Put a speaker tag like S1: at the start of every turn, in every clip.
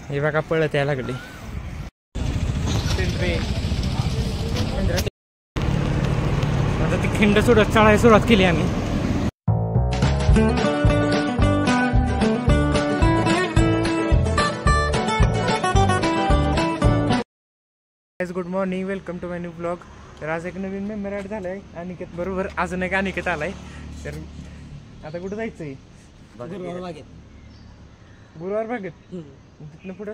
S1: हे बघा पळत यायला लागली. आता ती खिंड सोडत चढायला सुरुवात केली आम्ही. Good morning, welcome to my new blog. तर आज एक नवीन मेंबर ॲड झालाय अनिकेत बरोबर. अजून एक अनिकेत आलाय. तर आता कुठं जायचंय? गुरुवार बागेत. तिथनं पुढं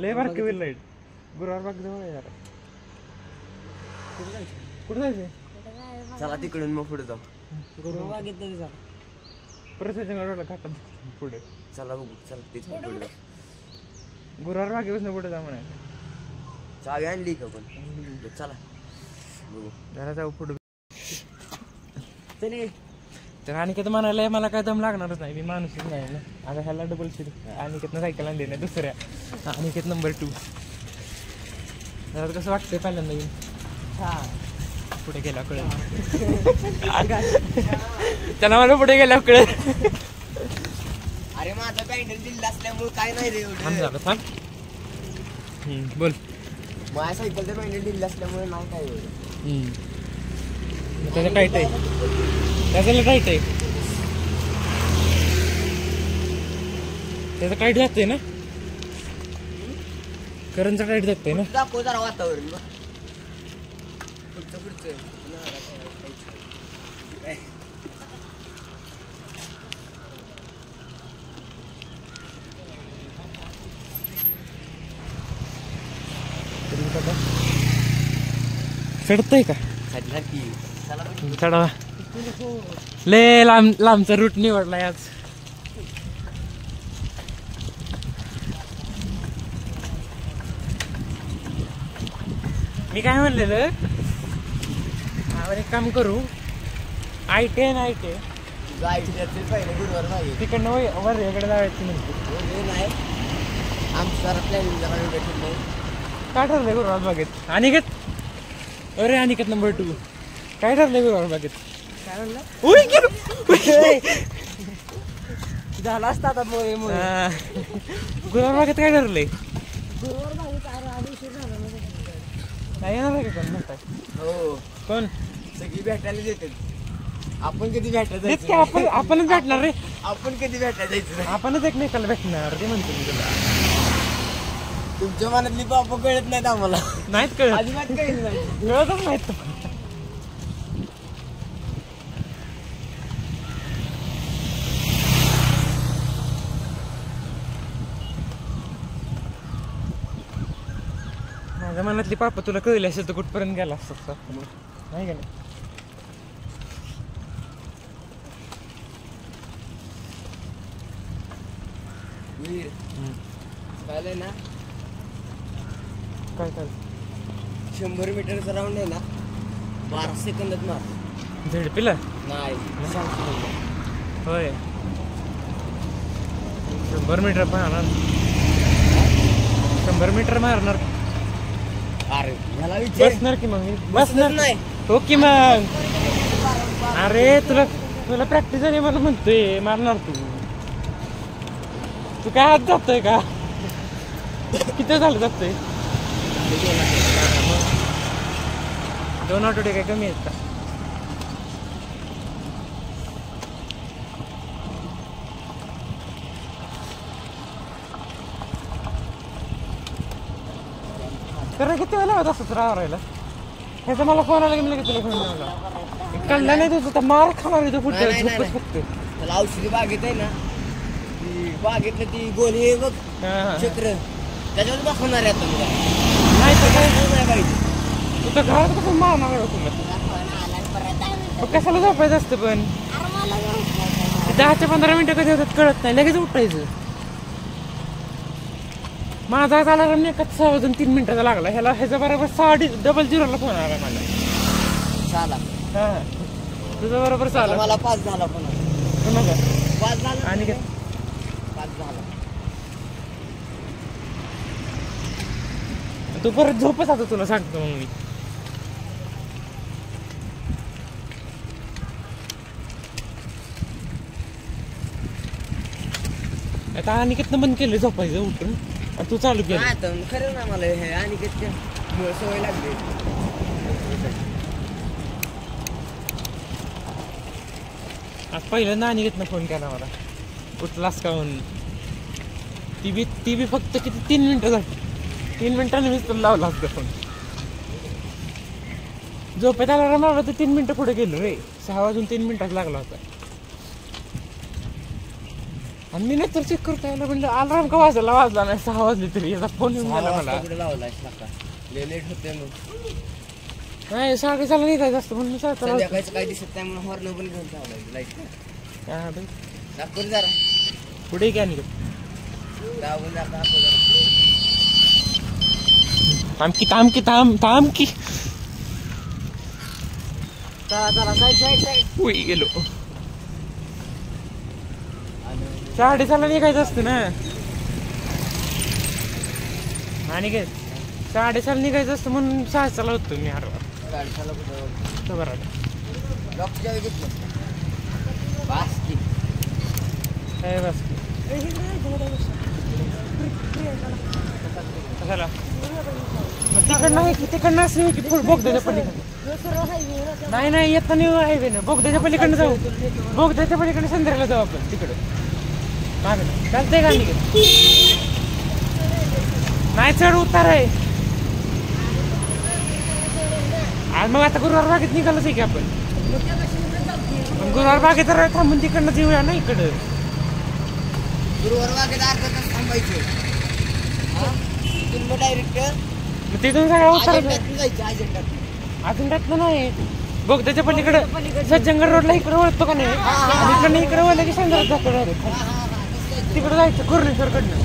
S1: लय बारकी होईल लाईट. गुरुवार बाग जवळ आहे जरा. कुठं जायचंय?
S2: चला तिकडून मग पुढे जाऊ.
S1: गुरुवार बागेत रोडला घाटात पुढे.
S2: चला बघू. चला तेच पुढे जाऊ.
S1: गुरुवार बागेपासून पुढे जा म्हणायचं.
S2: चावी आणली का पण? चला बघू.
S1: जरा जाऊ पुढे. तर अनिकेत म्हणायला मला काय दम लागणारच नाही, मी माणूसच नाही ना. आता ह्याला डबल सीट अनिकेतनं सायकल आणली नाही. दुसऱ्या अनिकेत नंबर 2. जरा कसं वाटतंय पहिल्यांदा येऊन? पुढे गेला कळत. त्यांना मला पुढे गेल्या कळत.
S2: अरे माझं पॅन्डल दिल्ला असल्यामुळे काय नाही रे
S1: झालं. थांब बोल.
S2: माझ्या सायकलचं पॅन्डल दिल्ला असल्यामुळे नाही काय एवढं.
S1: त्याचं टाईट आहे. त्याचं टाईट आहे. त्याचं टाईट जातंय ना. करंटचं टाईट जातंय ना.
S2: दाखव जरा वातावरण बघ. पुढचं
S1: चढतंय का?
S2: चला
S1: चढा. लय लांबचा रूट निवडलाय आज. मी काय म्हणलेलं, आपण एक काम करू. I-10
S2: पहिले गुरुवार मागे
S1: तिकडनं वर इकडे जायची म्हणते.
S2: नाही आमचं प्लॅनिंग जरा वेगळं नाही.
S1: काय ठरलंय गुरुवार बागेत? अनिकेत, अरे अनिकेत नंबर 2, काय ठरलंय गुरुवार बागेत?
S2: काय म्हणलं?
S1: झाला असता आता. गुरुवार बागेत काय ठरलंय? नाही येणार आहे का कोण म्हणताय?
S2: हो.
S1: कोण?
S2: सगळी भेटायला येतात. आपण कधी भेटायला
S1: तेच की आपणच भेटणार रे.
S2: आपण कधी भेटायला जायचं?
S1: आपणच एकमेकाला भेटणार ते म्हणतो मी तुला.
S2: तुमच्या मनातली बाप कळत नाहीत आम्हाला.
S1: नाहीत कळत.
S2: अजिबात कळत नाही.
S1: कळतच नाहीत. माझ्या मनातली पापा तुला कळली असेल तर कुठपर्यंत गेला असतात नाही का? नाही
S2: कळलंय ना.
S1: काय
S2: 100 मीटरचा राऊंड आहे ना 12 सेकंदात मार.
S1: झेडपीला
S2: नाही
S1: होय. 100 मीटर मारणार. 100 मीटर मारणार.
S2: अरे मला विचार.
S1: बसणार की मग बसणार
S2: नाही.
S1: हो की मग. अरे तुला प्रॅक्टिस झाली मला म्हणतोय मारणार. तू काय हात जातोय का? किती झालं जातोय? 2 आठवडे काय कमी आहेत का? तर किती वेळा होत असत राहायला? ह्याचा मला फोन आला की मी तुला फोन लावला. कळला नाही तुझं तर मार खाणार आहे. पुढच्या झोपच फक्त.
S2: मला औषधी बागेत आहे ना, बागेतलं ती गोली आहे बघ चक्र, त्याच्यावर दाखवणार आहे आता तुला.
S1: नाही तर काय
S2: नाही पाहिजे.
S1: तू तर घरात कसं मारणार आहे तुला? कशाला झोपायचं असतं पण? 10 ते 15 मिनिटं कधी होतात कळत नाही. लगेच उठायचं. माझा अलार्म एकाच 6 वाजून 3 मिनिटाचा लागला. ह्याचा बरोबर 6:00 फोन आला मला.
S2: चाला.
S1: हा तुझं बरोबर चालू.
S2: मला 5 झाला पण.
S1: कोणाचा
S2: 5 झाला
S1: आणि काय
S2: 5 झाला.
S1: तू परत झोपच आता तुला सांगतो मग मी. आता अनिकेतनं बंद केलं झोपायचं उठून. आणि तू चालू केलं.
S2: आता खरं ना मला हे अनिकेतच्या मुळे सवय लागली.
S1: आज पहिल्यांदा अनिकेतनं फोन केला मला, उठलास का म्हणून. ती बी फक्त किती 3 मिनिटं झाली. 3 मिनिटांनी मीच तुला लावला असतं फोन. झोपेत आला मला तर 3 मिनिटं पुढे गेलो रे. 6 वाजून 3 मिनिटात लागला होता. आणि मी नंतर चेक करतो यायला म्हणलं अलार्म का वाजला नाही. 6 वाजले तरी याचा फोन येऊन गेला मला.
S2: लेट होते मग
S1: नाही 6:30 निघायचं असतं म्हणून मी
S2: संध्याकाळचं काही दिसत नाही म्हणून हॉर्न पण घेऊन ठेवला लाईट. दाखवून जरा
S1: पुढे घ्या निघत.
S2: दाबून दाखव
S1: थांब की
S2: जरा साईड
S1: उई गेलो. 6:30 निघायचं असतं ना. आणि काय 6:30 निघायचं असतं म्हणून 6:00 होतो मी. हरवा बरं
S2: डॉक्टर घेतलं बास की
S1: काय बस कशाला तिकडनं आहे की तिकडनं असं की बोगद्याच्या पलीकडे. नाही येताना हायवे ना बोगद्याच्या पलीकडनं जाऊ. बोगद्याच्या पलीकडे संध्याकाळला जाऊ आपण तिकडं मागं. चालतंय का निघत नाही चढ उतार आहे. आज मग आता गुरुवार बागेत निघालच आहे की आपण. गुरुवार बागेत थांबून तिकडनं येऊया ना इकडं.
S2: गुरुवार बागेत अर्धा तास थांबायचं. डायरेक्ट
S1: मग तिथून सगळ्या उतार
S2: जायचं.
S1: अजून त्यातलं नाही. बोगद्याच्या पलीकडे सज्जनगड रोडला इकडे वळतो का नाही. इकडे वळलं की संध्याकाळ जातो डायरेक्ट तिकडे जायचं कुर्णेश्वरकडनं.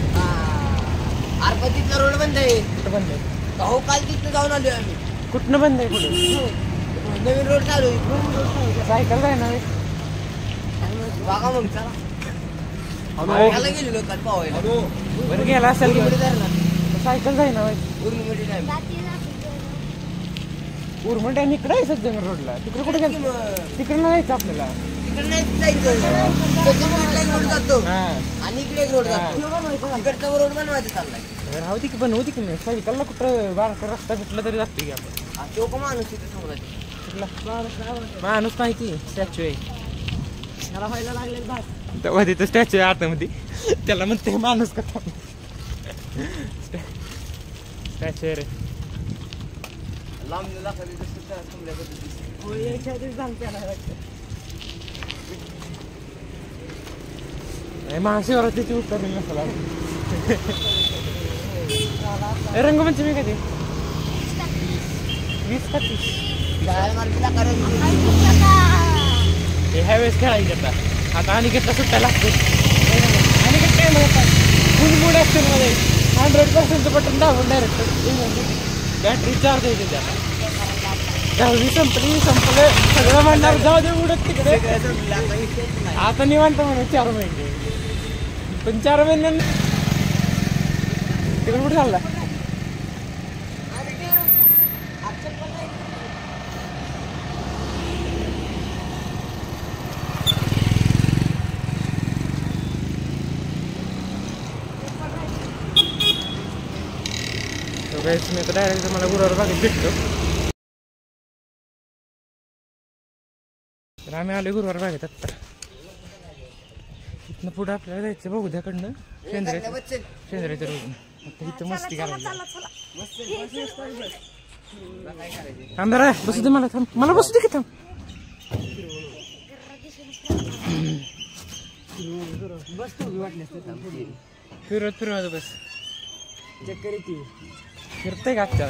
S2: अरे तिथला रोड बंद आहे.
S1: कुठं बंद आहे?
S2: हो काल तिथं जाऊन आलोय आम्ही.
S1: कुठनं बंद आहे? पुढे
S2: नवीन रोड चालू आहे.
S1: सायकल जाय ना
S2: बघा मग चला. याला गेलेलो काल पावायला.
S1: बरं गेला असेल की सायकल जाय ना
S2: उर्मीमध्ये नाही.
S1: उर्मट आणि इकडे आहे सज्जनगड रोडला. तिकडे कुठे गेलं? तिकडे नाही जायचं आपल्याला.
S2: तिकडे नाही जायचं. त्याच्यामुळे रोड जातो
S1: हा
S2: आणि इकडे एक रोड जातो. तिकडचा रोड बनवायचा चाललाय.
S1: राहू दे की बनवू की मी सायकलला कुठं बारका रस्ता भेटला तरी जातो की आपण.
S2: तो का माणूस तिथे समोर
S1: माणूस माहिती स्टॅच्यू आहे.
S2: त्याला व्हायला लागले भात.
S1: तेव्हा तिथं स्टॅच्यू आहे आतमध्ये. त्याला म्हणते माणूस कथा स्टॅच्यू रे.
S2: लांब दाखवली
S1: महाशिवरात्रीची उत्तरली नसला. रंगमंचमी कधी 20 का 30 ह्या वेळेस खेळायची. आता अनिकेतला सुट्ट्या लागते. अनिकेत काय म्हणतात फुल मूड ॲक्शन मध्ये 100% बटन दाबून डायरेक्ट बॅटरी चार्ज होते. त्याला 10वी संपलं सगळं म्हणणार जाऊ दे उडत तिकडे. आता निवांत म्हणून 4 महिने पण 4 महिन्यांनी तिकडे कुठे चालला? मी तर डायरेक्ट मला गुरुवार बागेत भेटलो. तर आम्ही आलो गुरुवार बागेत. आत्ता इथनं पुढं आपल्याला जायचं बघुद्याकडनं शेंद्र्याच्या रोडून. आता इथं मस्ती करायला आमदार बसू दे. मला बसू दे की थांब. फिरवत बस.
S2: चक्कर येते.
S1: फिरतंय का आजच्या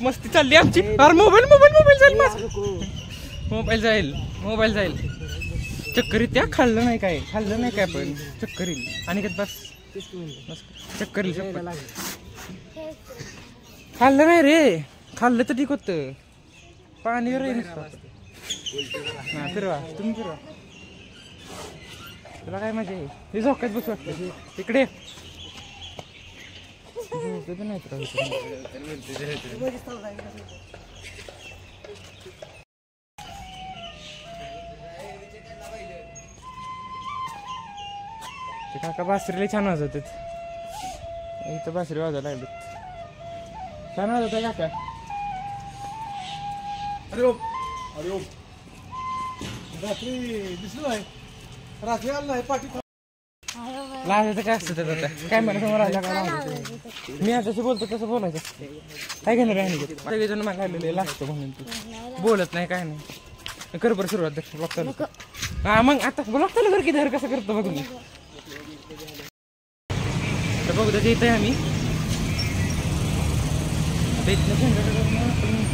S1: मस्ती चालली आमची. अरे मोबाईल जाईल. चक्कर येते. खाल्लं नाही काय पण चक्कर येईल. आणि काय बस चक्कर येईल. खाल्लं नाही रे. खाल्लं तर ठीक होतं. पाणी रे हा फिरवा तुम्ही फिरवा. तुला काय मजा आहे? हे झोक्यात बसू वाटतं तिकडे. ते काका बासरीला छान वाजवतात. इथं बासरी वाजायला लागली. छान वाजवत आहे काका.
S3: अरे ओ अरे ओ रात्री दिसलं नाही. रात्री आलं नाही पाठी
S1: लाजायचं काय असतं त्यात आता. कॅमेरा समोर आला का लाजायचं. मी आता जसं बोलतो तसं बोलायचं. काय घेणार आहे अनिकेत? सगळेजण मला आलेले लागतो म्हणून तू बोलत नाही काय नाही. कर बरं सुरुवात ब्लॉक चालू. हा मग आता ब्लॉक चालू कर की धर कसं करतो बघ मी. तर बघू त्याच्या इथं आम्ही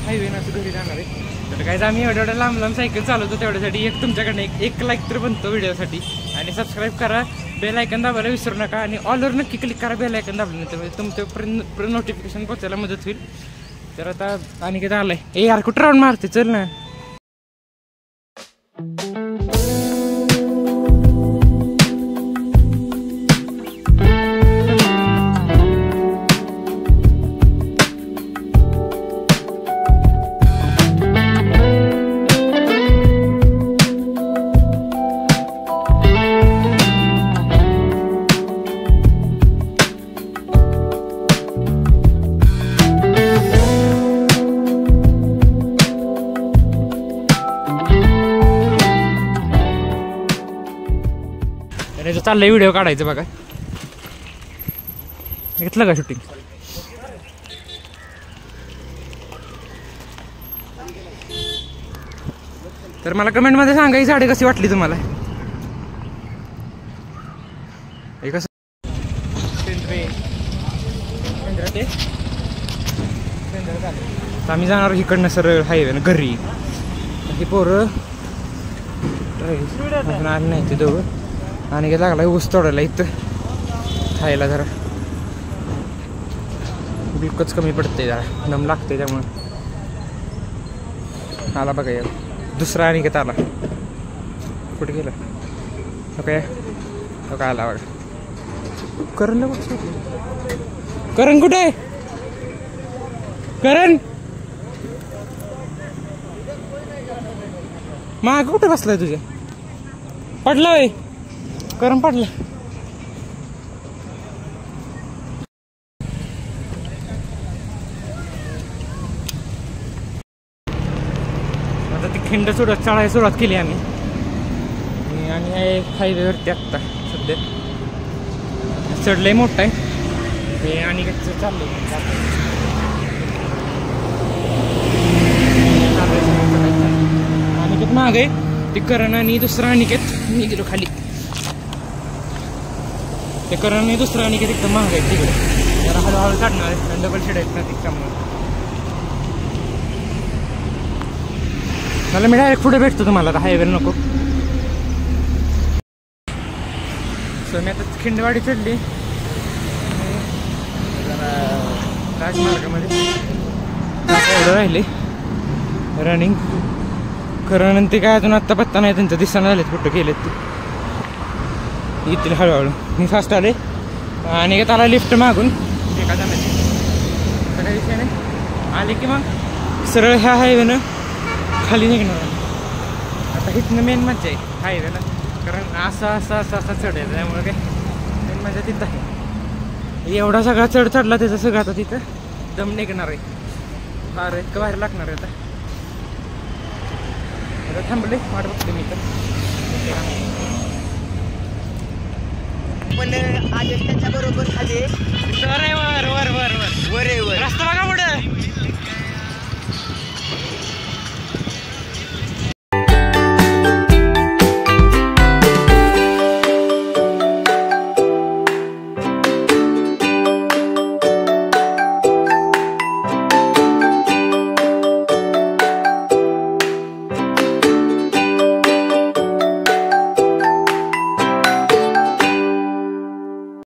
S1: हायवे असं घरी जाणार आहे. तर काय आम्ही एवढ्या लांब लांब सायकल चालवतो तेवढ्यासाठी एक तुमच्याकडे एक लाईक तर बनतो व्हिडिओसाठी. आणि सबस्क्राईब करा, बेल आयकन दाबायला विसरू नका. आणि ऑलवर नक्की क्लिक करा बेल आयकन दाबल्यानंतर म्हणजे तुमचं नोटिफिकेशन पोचायला मदत होईल. तर आता अनिकेत आलाय. ए यार कुठं राऊंड मारते चल ना. चाललंय व्हिडिओ काढायचं बघा. घेतलं का शूटिंग? तर मला कमेंट मध्ये सांगा ही साडी कशी वाटली तुम्हाला. आम्ही जाणार इकडनं सरळ हायवे ना घरी. ही पोरं आले नाही ते दोघं. आणि काय लागला ऊस तोडायला इथं खायला जरा बिलकुलच कमी पडते जरा दम लागते त्यामुळं. आला बघा या दुसरा अनिकेत आला. कुठे गेला काय आला बघा. करणला कुठे? करण कुठे आहे? करण माग कुठे बसलाय तुझ्या? पडला वय करण पडला. आता ती खिंड चढायला सुरुवात केली आम्ही. आणि हायवेवरती आत्ता सध्या चढलंय मोठा आहे हे. आणि चाललंय अनिकेत माग आहे. ते करण आणि दुसरा अनिकेत मी गेलो खाली. ते करण आणि दुसरा अनिकेत एकदम महाग आहे तिकडे. जरा हळूहळू काढणार आहे. डबल शेड आहेत ना त्याच्यामुळे. मला मी डायरेक्ट पुढे भेटतो तुम्हाला आता हायवे नको. सो मी आता खिंडवाडी चढली जरा राजमार्गामध्ये एवढं राहिले रनिंग. करण ते काय अजून आत्ता पत्ता नाही त्यांचं दिसणं झालेत कुठं गेलेत ते. येतील हळूहळू. मी फास्ट आले आणि का त्याला लिफ्ट मागून एका जणाची काही विषय नाही. आले की मग सरळ ह्या हायवेनं खाली निघणार. आता इथनं मेन मजा आहे हायवेला. कारण असा चढायचं त्यामुळे काय मेन मजा तिथं आहे. एवढा सगळा चढ चढला त्याचा सगळं आता तिथं दम निघणार आहे. फार इतकं बाहेर लागणार आहे आता. थांबले वाट बघते मी तर.
S2: पण आज त्याच्या बरोबर खाली
S1: वर वर वर वर वर
S2: वर